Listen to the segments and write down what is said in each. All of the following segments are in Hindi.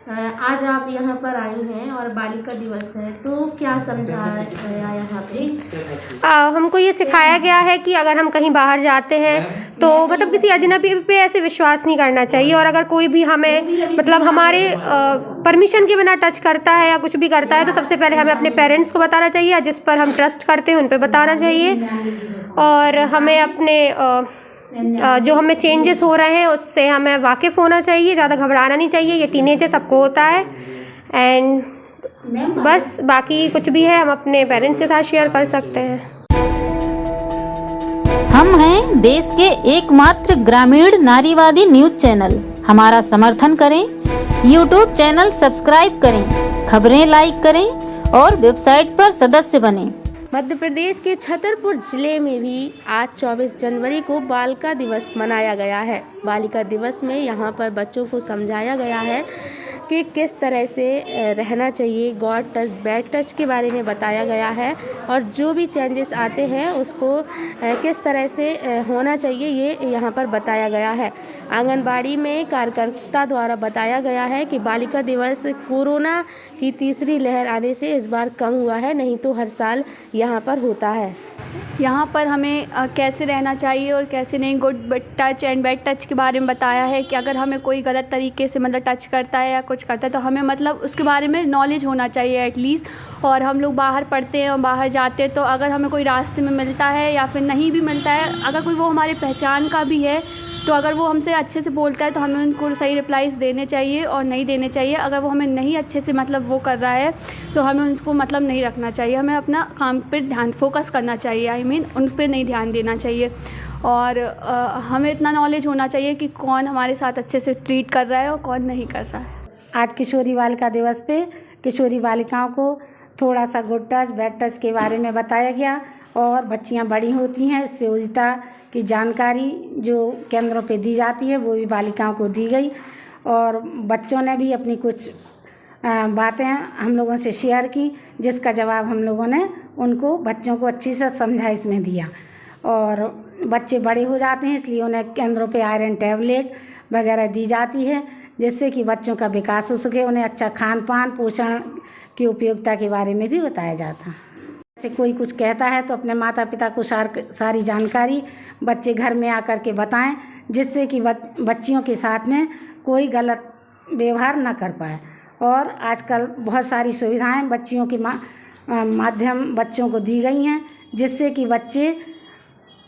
आज आप यहाँ पर आई हैं और बालिका दिवस है, तो क्या समझाया गया यहाँ पे? हमको ये सिखाया गया है कि अगर हम कहीं बाहर जाते हैं तो मतलब किसी अजनबी पे ऐसे विश्वास नहीं करना चाहिए, और अगर कोई भी हमें मतलब हमारे परमिशन के बिना टच करता है या कुछ भी करता है तो सबसे पहले हमें अपने पेरेंट्स को बताना चाहिए, या जिस पर हम ट्रस्ट करते हैं उन पे बताना चाहिए। और हमें अपने जो हमें चेंजेस हो रहे हैं उससे हमें वाकिफ़ होना चाहिए, ज़्यादा घबराना नहीं चाहिए। ये टीनेजर सबको होता है। एंड बस बाकी कुछ भी है हम अपने पेरेंट्स के साथ शेयर कर सकते हैं। हम हैं देश के एकमात्र ग्रामीण नारीवादी न्यूज चैनल। हमारा समर्थन करें, यूट्यूब चैनल सब्सक्राइब करें, खबरें लाइक करें और वेबसाइट पर सदस्य बनें। मध्य प्रदेश के छतरपुर जिले में भी आज 24 जनवरी को बालिका दिवस मनाया गया है। बालिका दिवस में यहाँ पर बच्चों को समझाया गया है कि किस तरह से रहना चाहिए। गॉड टच बैड टच के बारे में बताया गया है, और जो भी चेंजेस आते हैं उसको किस तरह से होना चाहिए ये यहाँ पर बताया गया है। आंगनबाड़ी में कार्यकर्ता द्वारा बताया गया है कि बालिका दिवस कोरोना की तीसरी लहर आने से इस बार कम हुआ है, नहीं तो हर साल यहाँ पर होता है। यहाँ पर हमें कैसे रहना चाहिए और कैसे नहीं, good touch and bad touch के बारे में बताया है कि अगर हमें कोई गलत तरीके से मतलब टच करता है या कुछ करता है तो हमें मतलब उसके बारे में नॉलेज होना चाहिए एटलीस्ट। और हम लोग बाहर पढ़ते हैं और बाहर जाते हैं तो अगर हमें कोई रास्ते में मिलता है या फिर नहीं भी मिलता है, अगर कोई वो हमारे पहचान का भी है तो अगर वो हमसे अच्छे से बोलता है तो हमें उनको सही रिप्लाईज देने चाहिए और नहीं देने चाहिए। अगर वो हमें नहीं अच्छे से मतलब वो कर रहा है तो हमें उसको मतलब नहीं रखना चाहिए। हमें अपना काम पे ध्यान फोकस करना चाहिए, उन पे नहीं ध्यान देना चाहिए। और हमें इतना नॉलेज होना चाहिए कि कौन हमारे साथ अच्छे से ट्रीट कर रहा है और कौन नहीं कर रहा है। आज किशोरी बालिका दिवस पे किशोरी बालिकाओं को थोड़ा सा गुड टच बैड टच के बारे में बताया गया, और बच्चियां बड़ी होती हैं इससे उचिता की जानकारी जो केंद्रों पे दी जाती है वो भी बालिकाओं को दी गई। और बच्चों ने भी अपनी कुछ बातें हम लोगों से शेयर की, जिसका जवाब हम लोगों ने उनको बच्चों को अच्छी से समझाइश में दिया। और बच्चे बड़े हो जाते हैं इसलिए उन्हें केंद्रों पे आयरन टैबलेट वगैरह दी जाती है, जिससे कि बच्चों का विकास हो सके। उन्हें अच्छा खान पान पोषण की उपयोगिता के बारे में भी बताया जाता है। जैसे कोई कुछ कहता है तो अपने माता पिता को सारी जानकारी बच्चे घर में आकर के बताएं, जिससे कि बच्चियों के साथ में कोई गलत व्यवहार न कर पाए। और आजकल बहुत सारी सुविधाएं बच्चियों के माध्यम बच्चों को दी गई हैं, जिससे कि बच्चे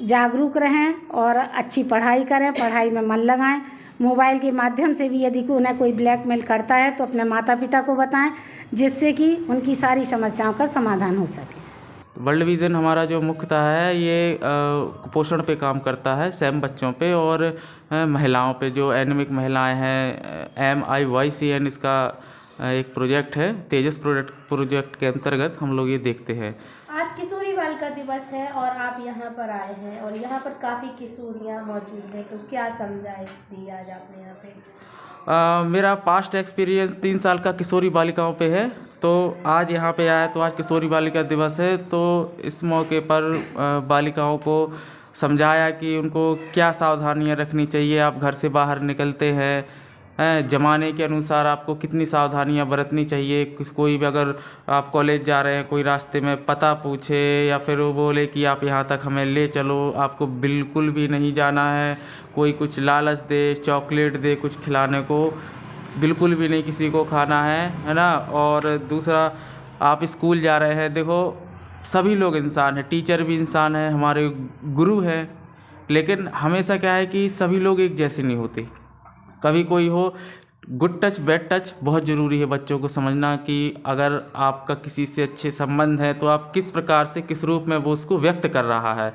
जागरूक रहें और अच्छी पढ़ाई करें, पढ़ाई में मन लगाएं। मोबाइल के माध्यम से भी यदि उन्हें कोई ब्लैकमेल करता है तो अपने माता पिता को बताएं, जिससे कि उनकी सारी समस्याओं का समाधान हो सके। वर्ल्ड विज़न हमारा जो मुख्यतः है ये कुपोषण पे काम करता है, सैम बच्चों पे और महिलाओं पे। जो एनीमिक महिलाएं हैं, MIYCN इसका एक प्रोजेक्ट है, तेजस प्रोजेक्ट के अंतर्गत हम लोग ये देखते हैं। आज किशोरी बालिका दिवस है और आप यहाँ पर आए हैं और यहाँ पर काफ़ी किशोरियाँ मौजूद हैं, तो क्या समझाइश दी आज आपने यहाँ पे? मेरा पास्ट एक्सपीरियंस 3 साल का किशोरी बालिकाओं पे है, तो आज यहाँ पे आया तो आज किशोरी बालिका दिवस है, तो इस मौके पर बालिकाओं को समझाया कि उनको क्या सावधानियाँ रखनी चाहिए। आप घर से बाहर निकलते हैं, ज़माने के अनुसार आपको कितनी सावधानियाँ बरतनी चाहिए। कोई भी अगर आप कॉलेज जा रहे हैं, कोई रास्ते में पता पूछे या फिर वो बोले कि आप यहाँ तक हमें ले चलो, आपको बिल्कुल भी नहीं जाना है। कोई कुछ लालच दे, चॉकलेट दे कुछ खिलाने को, बिल्कुल भी नहीं किसी को खाना है ना। और दूसरा, आप स्कूल जा रहे हैं, देखो सभी लोग इंसान हैं, टीचर भी इंसान है, हमारे गुरु हैं, लेकिन हमेशा क्या है कि सभी लोग एक जैसे नहीं होते। कभी कोई हो। गुड टच बैड टच बहुत ज़रूरी है बच्चों को समझना कि अगर आपका किसी से अच्छे संबंध है तो आप किस प्रकार से किस रूप में वो उसको व्यक्त कर रहा है,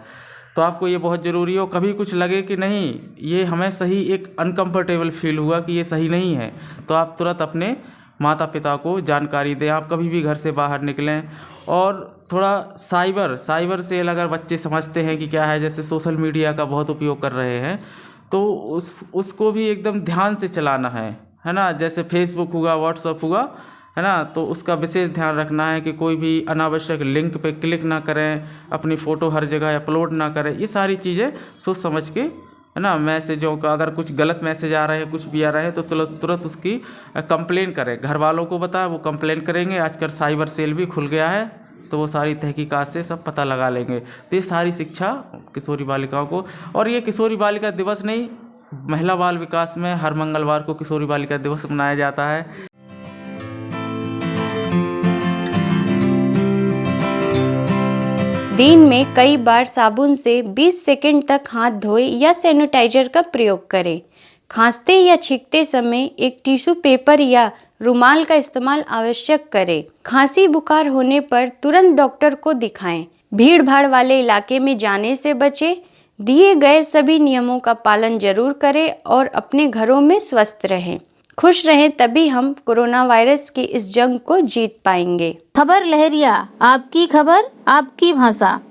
तो आपको ये बहुत ज़रूरी हो। कभी कुछ लगे कि नहीं ये हमें सही, एक अनकंफर्टेबल फील हुआ कि ये सही नहीं है, तो आप तुरंत अपने माता पिता को जानकारी दें। आप कभी भी घर से बाहर निकलें। और थोड़ा साइबर से अगर बच्चे समझते हैं कि क्या है, जैसे सोशल मीडिया का बहुत उपयोग कर रहे हैं, तो उसको भी एकदम ध्यान से चलाना है ना। जैसे फेसबुक हुआ, व्हाट्सएप हुआ, है ना, तो उसका विशेष ध्यान रखना है कि कोई भी अनावश्यक लिंक पे क्लिक ना करें, अपनी फ़ोटो हर जगह अपलोड ना करें। ये सारी चीज़ें सोच समझ के है ना, मैसेजों का अगर कुछ गलत मैसेज आ रहे हैं, कुछ भी आ रहे हैं तो तुरंत उसकी कंप्लेन करें, घर वालों को बताएं, वो कंप्लेन करेंगे। आजकल साइबर सेल भी खुल गया है, तो वो सारी तहकीकात से सब पता लगा लेंगे। तो ये सारी शिक्षा किशोरी बालिकाओं को, और ये किशोरी बालिका दिवस नहीं, महिला बाल विकास में हर मंगलवार को किशोरी बालिका दिवस मनाया जाता है। दिन में कई बार साबुन से 20 सेकंड तक हाथ धोए या सैनिटाइजर का प्रयोग करें। खांसते या छींकते समय एक टिश्यू पेपर या रुमाल का इस्तेमाल आवश्यक करें। खांसी बुखार होने पर तुरंत डॉक्टर को दिखाएं। भीड़ भाड़ वाले इलाके में जाने से बचें। दिए गए सभी नियमों का पालन जरूर करें और अपने घरों में स्वस्थ रहें। खुश रहें, तभी हम कोरोना वायरस की इस जंग को जीत पाएंगे। खबर लहरिया, आपकी खबर आपकी भाषा।